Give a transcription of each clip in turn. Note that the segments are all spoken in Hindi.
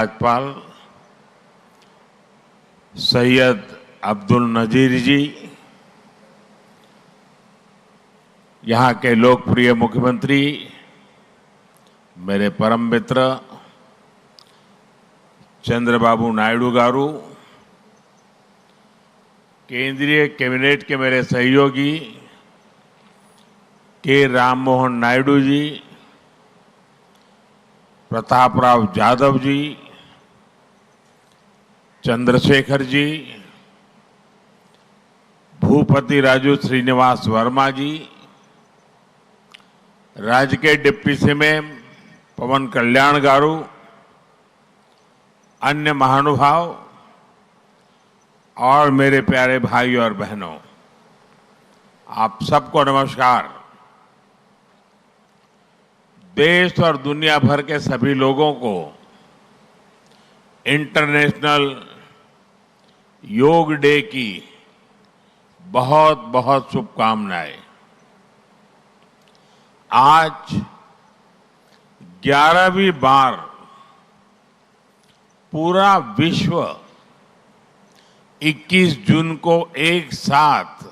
राज्यपाल सैयद अब्दुल नजीर जी, यहाँ के लोकप्रिय मुख्यमंत्री मेरे परम मित्र चंद्रबाबू नायडू गारू, केंद्रीय कैबिनेट के मेरे सहयोगी के राम मोहन नायडू जी, प्रतापराव जाधव जी, चंद्रशेखर जी, भूपति राजू श्रीनिवास वर्मा जी, राज्य के डिप्टी सीएम पवन कल्याण गारू, अन्य महानुभाव और मेरे प्यारे भाई और बहनों, आप सबको नमस्कार। देश और दुनिया भर के सभी लोगों को इंटरनेशनल योग डे की बहुत बहुत शुभकामनाएं। आज 11वीं बार पूरा विश्व 21 जून को एक साथ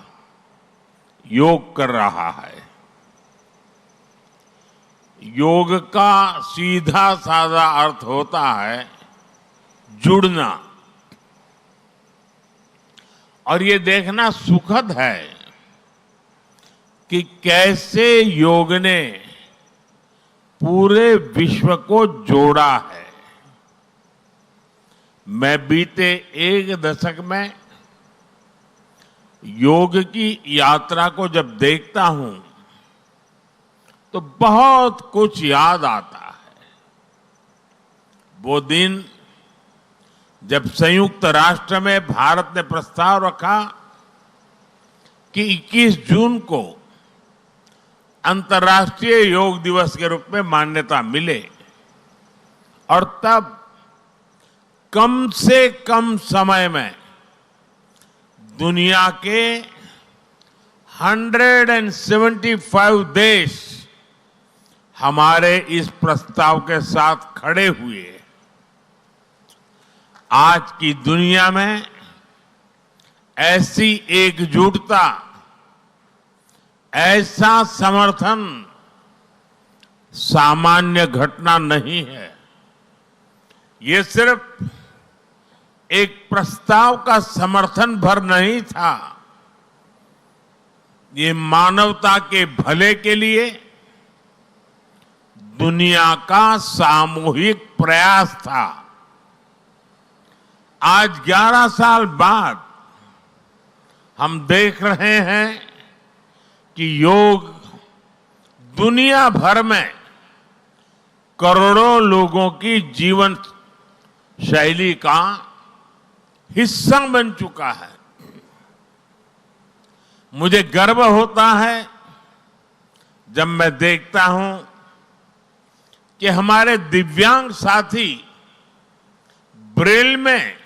योग कर रहा है। योग का सीधा साधा अर्थ होता है जुड़ना, और ये देखना सुखद है कि कैसे योग ने पूरे विश्व को जोड़ा है। मैं बीते एक दशक में योग की यात्रा को जब देखता हूं तो बहुत कुछ याद आता है। वो दिन जब संयुक्त राष्ट्र में भारत ने प्रस्ताव रखा कि 21 जून को अंतर्राष्ट्रीय योग दिवस के रूप में मान्यता मिले, और तब कम से कम समय में दुनिया के 175 देश हमारे इस प्रस्ताव के साथ खड़े हुए। आज की दुनिया में ऐसी एकजुटता, ऐसा समर्थन सामान्य घटना नहीं है। ये सिर्फ एक प्रस्ताव का समर्थन भर नहीं था, ये मानवता के भले के लिए दुनिया का सामूहिक प्रयास था। आज 11 साल बाद हम देख रहे हैं कि योग दुनिया भर में करोड़ों लोगों की जीवन शैली का हिस्सा बन चुका है। मुझे गर्व होता है जब मैं देखता हूं कि हमारे दिव्यांग साथी ब्रेल में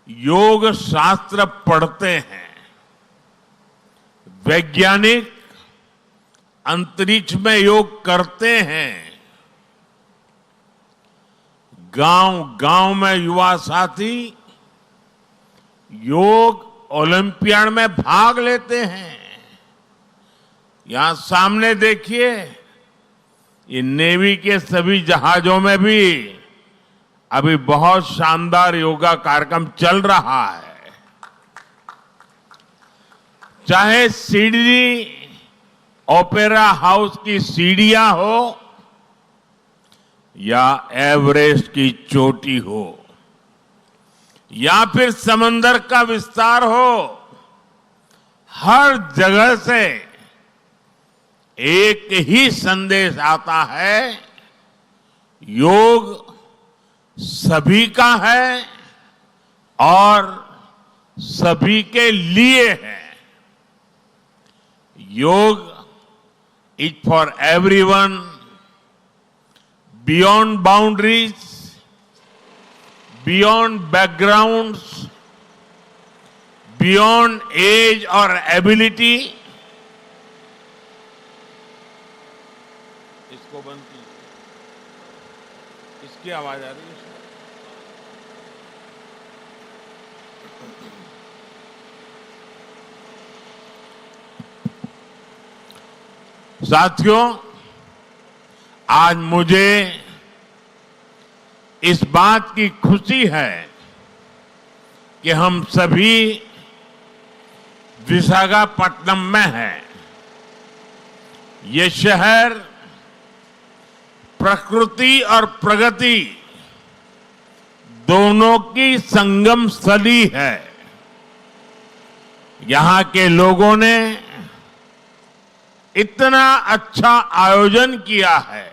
योग शास्त्र पढ़ते हैं, वैज्ञानिक अंतरिक्ष में योग करते हैं, गांव-गांव में युवा साथी योग ओलंपियाड में भाग लेते हैं। यहां सामने देखिए, ये नेवी के सभी जहाजों में भी अभी बहुत शानदार योगा कार्यक्रम चल रहा है। चाहे सिडनी ओपेरा हाउस की सीढ़ियां हो या एवरेस्ट की चोटी हो या फिर समंदर का विस्तार हो, हर जगह से एक ही संदेश आता है, योग सभी का है और सभी के लिए है। Yog is for everyone, beyond boundaries, beyond backgrounds, beyond age और एबिलिटी। इसको बंद कीजिए, इसकी आवाज आ रही है। साथियों, आज मुझे इस बात की खुशी है कि हम सभी विशाखापट्टनम में हैं। ये शहर प्रकृति और प्रगति दोनों की संगम स्थली है। यहां के लोगों ने इतना अच्छा आयोजन किया है।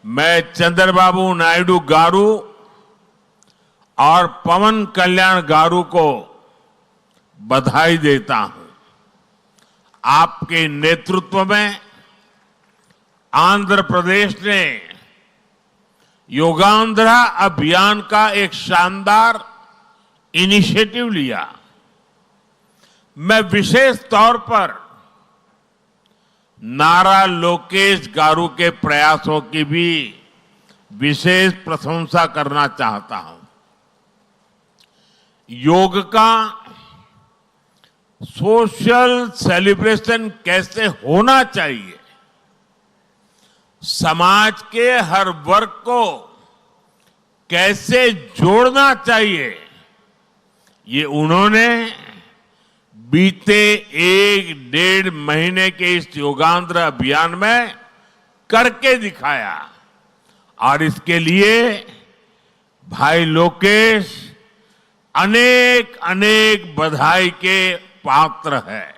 मैं चंद्रबाबू नायडू गारू और पवन कल्याण गारू को बधाई देता हूं। आपके नेतृत्व में आंध्र प्रदेश ने योगांध्रा अभियान का एक शानदार इनिशिएटिव लिया। मैं विशेष तौर पर नारा लोकेश गारू के प्रयासों की भी विशेष प्रशंसा करना चाहता हूं। योग का सोशल सेलिब्रेशन कैसे होना चाहिए, समाज के हर वर्ग को कैसे जोड़ना चाहिए, ये उन्होंने बीते 1-1.5 महीने के इस योगांध्र अभियान में करके दिखाया। और इसके लिए भाई लोकेश अनेक अनेक बधाई के पात्र है।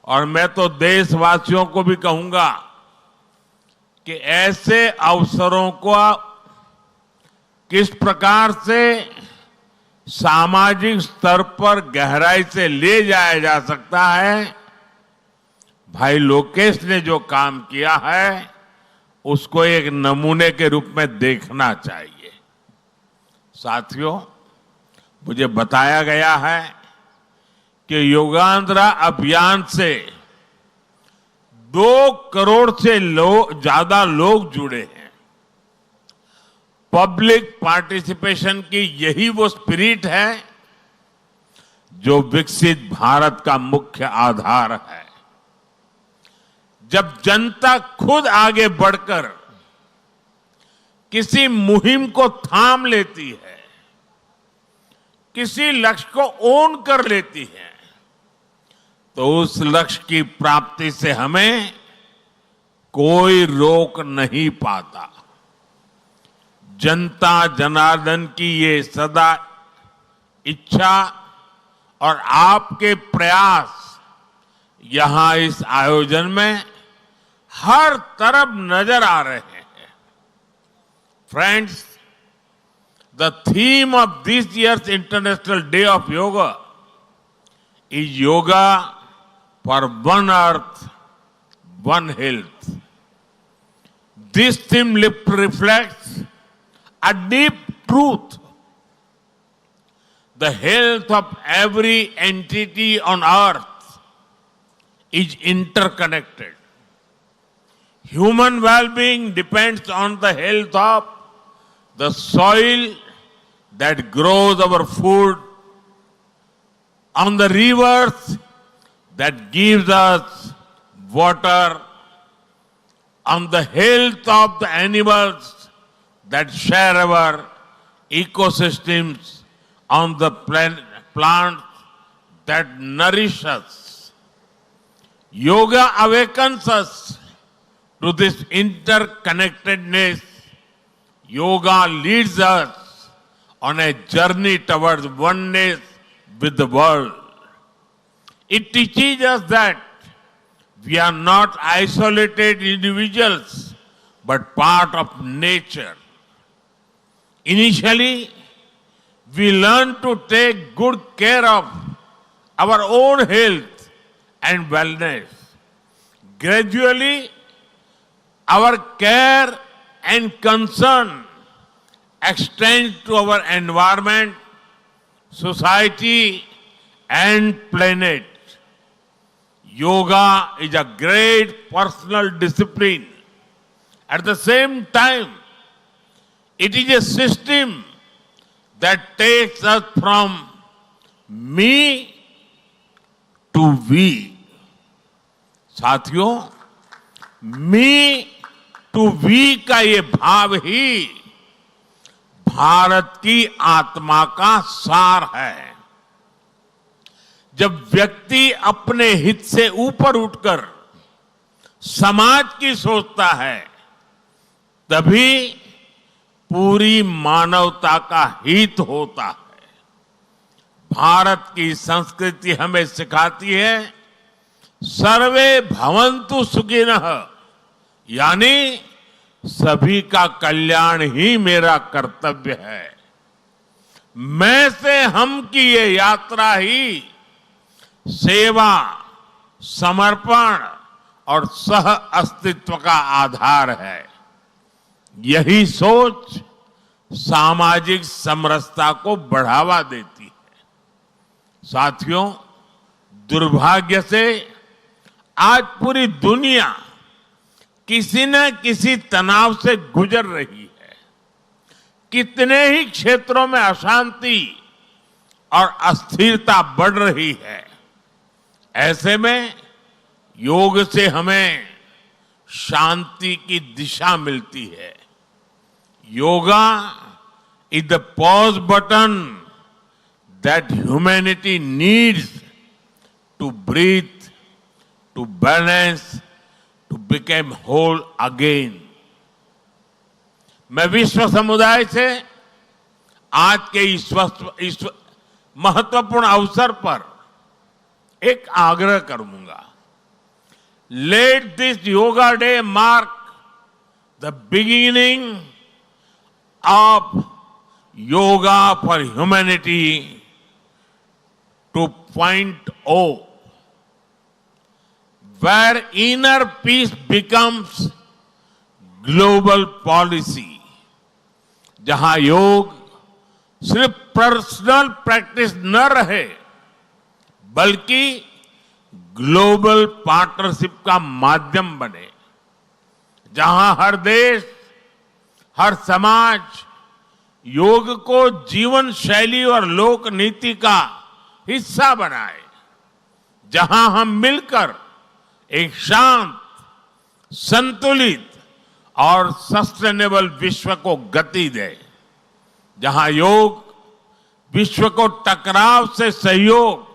और मैं तो देशवासियों को भी कहूंगा कि ऐसे अवसरों को किस प्रकार से सामाजिक स्तर पर गहराई से ले जाया जा सकता है, भाई लोकेश ने जो काम किया है उसको एक नमूने के रूप में देखना चाहिए। साथियों, मुझे बताया गया है कि योगांध्रा अभियान से 2 करोड़ से ज्यादा लोग जुड़े हैं। पब्लिक पार्टिसिपेशन की यही वो स्पिरिट है जो विकसित भारत का मुख्य आधार है। जब जनता खुद आगे बढ़कर किसी मुहिम को थाम लेती है, किसी लक्ष्य को ओन कर लेती है, तो उस लक्ष्य की प्राप्ति से हमें कोई रोक नहीं पाता। जनता जनार्दन की ये सदा इच्छा और आपके प्रयास यहां इस आयोजन में हर तरफ नजर आ रहे हैं। Friends, the theme of this years international day of yoga is yoga for one earth, one health. This theme reflects a deep truth. The health of every entity on earth is interconnected. Human well-being depends on the health of the soil that grows our food, on the rivers that gives us water, on the health of the animals that share our ecosystems, on the plants that nourish us. Yoga awakens us to this interconnectedness. Yoga leads us on a journey towards oneness with the world. It teaches us that we are not isolated individuals, but part of nature. Initially, we learn to take good care of our own health and wellness. Gradually, our care and concern extends to our environment, society, and planet. Yoga is a great personal discipline. At the same time, it is a system that takes us from me to we. साथियों, मी टू वी का ये भाव ही भारत की आत्मा का सार है। जब व्यक्ति अपने हित से ऊपर उठकर समाज की सोचता है, तभी पूरी मानवता का हित होता है। भारत की संस्कृति हमें सिखाती है सर्वे भवन्तु सुखिनः, यानी सभी का कल्याण ही मेरा कर्तव्य है। मैं से हम की ये यात्रा ही सेवा, समर्पण और सह अस्तित्व का आधार है। यही सोच सामाजिक समरसता को बढ़ावा देती है। साथियों, दुर्भाग्य से आज पूरी दुनिया किसी न किसी तनाव से गुजर रही है। कितने ही क्षेत्रों में अशांति और अस्थिरता बढ़ रही है। ऐसे में योग से हमें शांति की दिशा मिलती है। Yoga is the pause button that humanity needs to breathe, to balance, to become whole again. मैं विश्व समुदाय से आज के इस महत्वपूर्ण अवसर पर एक आग्रह करूंगा। Let this yoga day mark the beginning of Yoga for Humanity 2.0, where inner peace becomes global policy, जहां योग सिर्फ पर्सनल प्रैक्टिस न रहे बल्कि ग्लोबल पार्टनरशिप का माध्यम बने, जहां हर देश, हर समाज योग को जीवन शैली और लोक नीति का हिस्सा बनाए, जहां हम मिलकर एक शांत, संतुलित और सस्टेनेबल विश्व को गति दे, जहां योग विश्व को टकराव से सहयोग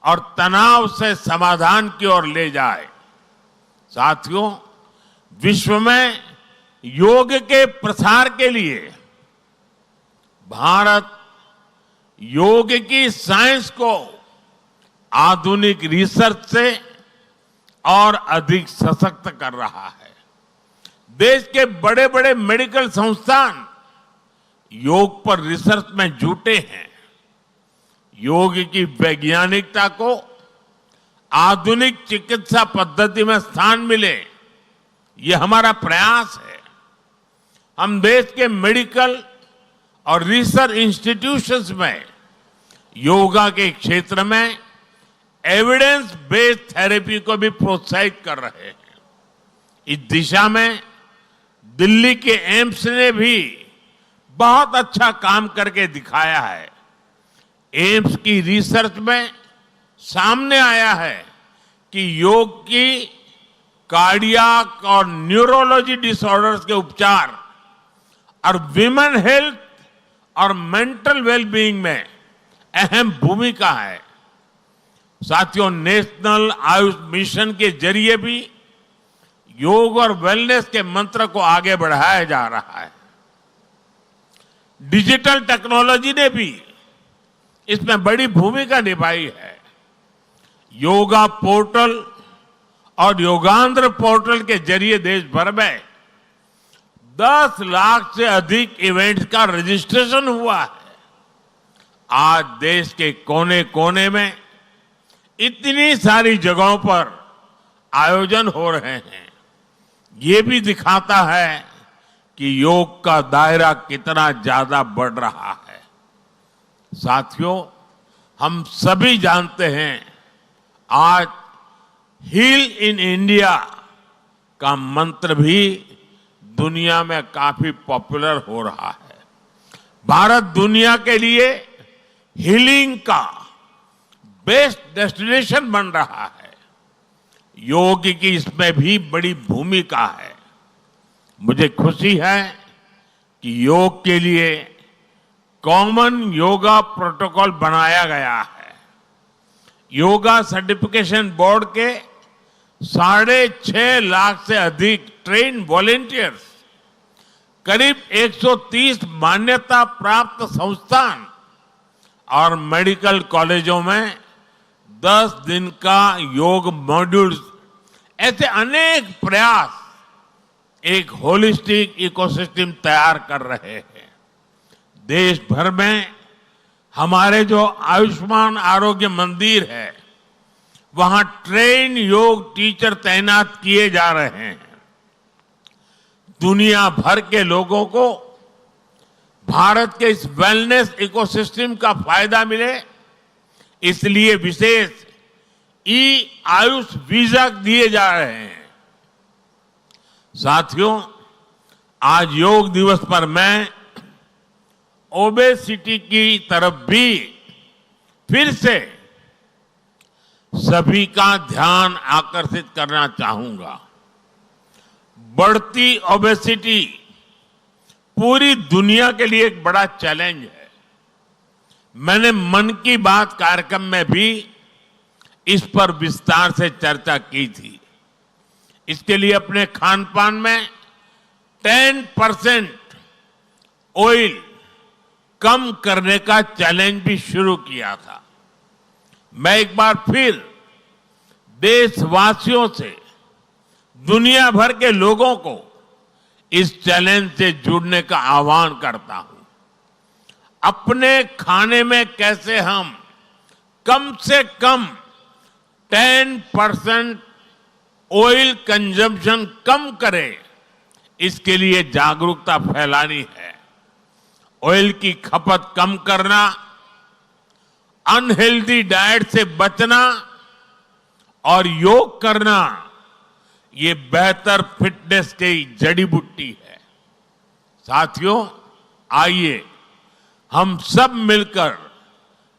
और तनाव से समाधान की ओर ले जाए। साथियों, विश्व में योग के प्रसार के लिए भारत योग की साइंस को आधुनिक रिसर्च से और अधिक सशक्त कर रहा है। देश के बड़े बड़े मेडिकल संस्थान योग पर रिसर्च में जुटे हैं। योग की वैज्ञानिकता को आधुनिक चिकित्सा पद्धति में स्थान मिले, ये हमारा प्रयास है। हम देश के मेडिकल और रिसर्च इंस्टीट्यूशंस में योगा के क्षेत्र में एविडेंस बेस्ड थेरेपी को भी प्रोत्साहित कर रहे हैं। इस दिशा में दिल्ली के एम्स ने भी बहुत अच्छा काम करके दिखाया है। एम्स की रिसर्च में सामने आया है कि योग की कार्डियक और न्यूरोलॉजी डिसऑर्डर्स के उपचार और विमेन हेल्थ और मेंटल वेलबीइंग में अहम भूमिका है। साथियों, नेशनल आयुष मिशन के जरिए भी योग और वेलनेस के मंत्र को आगे बढ़ाया जा रहा है। डिजिटल टेक्नोलॉजी ने भी इसमें बड़ी भूमिका निभाई है। योगा पोर्टल और योगांध्र पोर्टल के जरिए देश भर में 10 लाख से अधिक इवेंट्स का रजिस्ट्रेशन हुआ है। आज देश के कोने कोने में इतनी सारी जगहों पर आयोजन हो रहे हैं। ये भी दिखाता है कि योग का दायरा कितना ज्यादा बढ़ रहा है। साथियों, हम सभी जानते हैं आज हील इन इंडिया का मंत्र भी दुनिया में काफी पॉपुलर हो रहा है। भारत दुनिया के लिए हीलिंग का बेस्ट डेस्टिनेशन बन रहा है। योग की इसमें भी बड़ी भूमिका है। मुझे खुशी है कि योग के लिए कॉमन योगा प्रोटोकॉल बनाया गया है। योगा सर्टिफिकेशन बोर्ड के 6.5 लाख से अधिक ट्रेन वॉलेंटियर्स, करीब 130 मान्यता प्राप्त संस्थान और मेडिकल कॉलेजों में 10 दिन का योग मॉड्यूल्स, ऐसे अनेक प्रयास एक होलिस्टिक इकोसिस्टम तैयार कर रहे हैं। देश भर में हमारे जो आयुष्मान आरोग्य मंदिर है, वहां ट्रेन योग टीचर तैनात किए जा रहे हैं। दुनिया भर के लोगों को भारत के इस वेलनेस इकोसिस्टम का फायदा मिले, इसलिए विशेष ई आयुष वीजा दिए जा रहे हैं। साथियों, आज योग दिवस पर मैं ओबेसिटी की तरफ भी फिर से सभी का ध्यान आकर्षित करना चाहूंगा। बढ़ती ओबेसिटी पूरी दुनिया के लिए एक बड़ा चैलेंज है। मैंने मन की बात कार्यक्रम में भी इस पर विस्तार से चर्चा की थी। इसके लिए अपने खान पान में 10% ऑयल कम करने का चैलेंज भी शुरू किया था। मैं एक बार फिर देशवासियों से, दुनिया भर के लोगों को इस चैलेंज से जुड़ने का आह्वान करता हूं। अपने खाने में कैसे हम कम से कम 10% ऑयल कंजम्पशन कम करें, इसके लिए जागरूकता फैलानी है। ऑयल की खपत कम करना, अनहेल्दी डाइट से बचना और योग करना, ये बेहतर फिटनेस की जड़ी बूटी है। साथियों, आइए हम सब मिलकर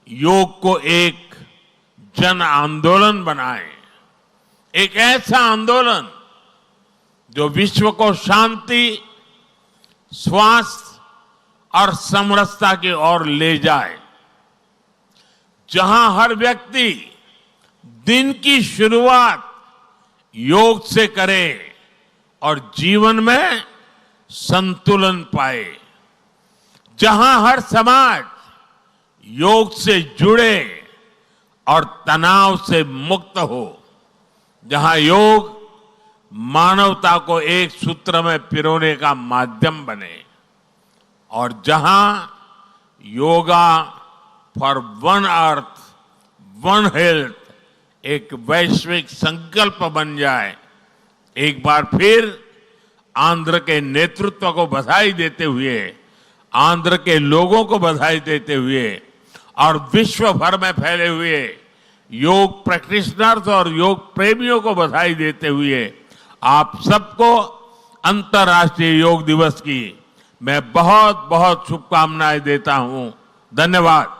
योग को एक जन आंदोलन बनाएं। एक ऐसा आंदोलन जो विश्व को शांति, स्वास्थ्य और समरसता की ओर ले जाए। जहां हर व्यक्ति दिन की शुरुआत योग से करे और जीवन में संतुलन पाए। जहां हर समाज योग से जुड़े और तनाव से मुक्त हो। जहां योग मानवता को एक सूत्र में पिरोने का माध्यम बने और जहां yoga for one earth one health एक वैश्विक संकल्प बन जाए। एक बार फिर आंध्र के नेतृत्व को बधाई देते हुए, आंध्र के लोगों को बधाई देते हुए और विश्व भर में फैले हुए योग प्रैक्टिशनर्स और योग प्रेमियों को बधाई देते हुए आप सबको अंतर्राष्ट्रीय योग दिवस की मैं बहुत बहुत शुभकामनाएं देता हूं। धन्यवाद।